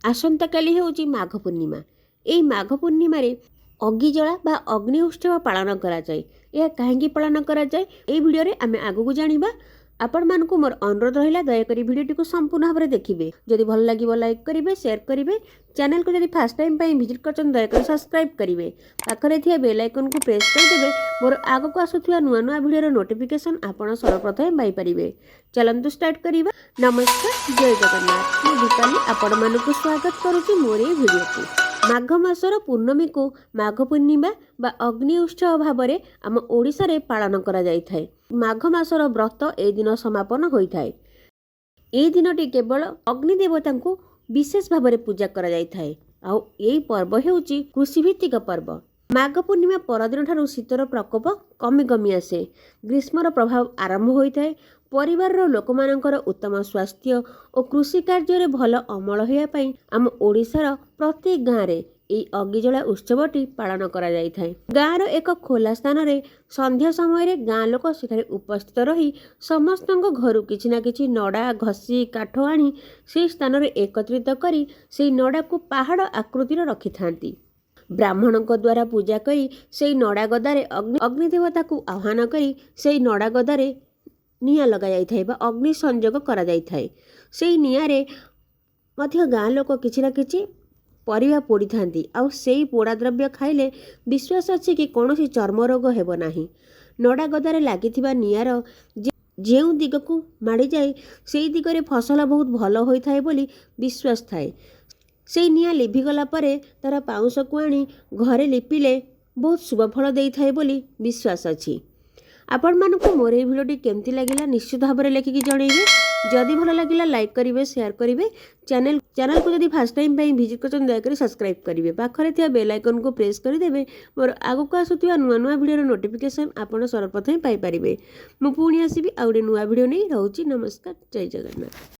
आसंता काली होउची माघ पूर्णिमा। एई माघ पूर्णिमा रे अग्निजला बा अग्नि उत्सव पालन करा जाए। यह कहीं पालन करा जाए ए वीडियो रे आमे आगु को जानिबा। आपण मानकु मोर अनुरोध रहिला दयाकरी वीडियो को संपूर्ण भाव देखिए। जदि भल लगे लाइक करेंगे, शेयर करेंगे। चैनल को जदि फास्ट टाइम विजिट कर दयाकरी सब्सक्राइब करेंगे। पाखरे थिया बेल आइकन को प्रेस करदेवे। मोर आग को आसुवा नुआ नुआ वीडियो नोटिफिकेशन आपण सर्वप्रथम पाइपर। चलतु स्टार्ट करिबा। नमस्कार, जय जगन्नाथ। मु दीपाली आपण मानकु स्वागत करुछि मोर ए वीडियो को। माघ मासर पूर्णमी को माघ पूर्णिमा बा अग्नि उत्सव भाव में आम ओडिशा रे पालन करा जाय थाए। माघ मासर व्रत ए दिन समापन होई थाए। ए दिनटी केवल अग्नि देवता को विशेष भाव में पूजा करा जाय थाए। आउ एई पर्व हेउची कृषिभित्तिक पर्व। माघ पूर्णिमा परदिन ठारू शीतर प्रकोप कमी कमी आसे। ग्रीष्मर प्रभाव आरंभ होई थाए। परिवार लोकमानंकर उत्तम स्वास्थ्य और कृषि कार्य भल अमल होया पई आम ओडिशार प्रत्येक गाँव रे एई अग्निजला उत्सवटी पालन करा जाय थाए। गाँव एक खोला स्थान रे संध्या समय रे गाँ लोक सेठारे उपस्थित रही समस्तଙ୍କ घरु किछि ना किछि नडा घसी काठ आनी से स्थान रे एकत्रित करी से नडा को पहाड़ आकृतिर रखि थांती। ब्राह्मणों द्वारा पूजा करी से नडा गदारे अग्नि देवता को आह्वान करी से नडा गदारे निया लगा जाय थाए बा अग्नि संयोग करा जाय थाए। से निया रे मध्य गाँ लोक किछि ना किछि परिवा पोड़ी थांती। आउ सेई पोड़ा द्रव्य खाइले विश्वास अछि कि कौनसी चर्म रोग हेबो नाही। नडा गदारे लागिथिबा नियार जेउ दिग को माड़ी जाए सेई दिगरे फसल बहुत भल होई थाए बोली विश्वास थाए। से निया लिभिगला परे तार पाउंस को आनी घरे लिपिले बहुत शुभ फल देई थाए बोली विश्वास अछि। आपण मानकु मोर ए वीडियोटी केमती लागिला निश्चित भाव में लिखिकी जणैबे। जदि भल लागिला लाइक करेंगे, शेयर करेंगे। चैनल को जदि फास्ट टाइम विजिट कर दयाकरी सब्सक्राइब करेंगे। पाखरे थिया बेल आइकन को प्रेस करदेवे। मोर आगु को आसुवा नुआ नुआ वीडियो नोटिफिकेशन आपण सर्वप्रथम पाइपर। मु पुणी आसबि आ गोटे नुआ वीडियो नहीं रहूची। नमस्कार, जय जगन्नाथ।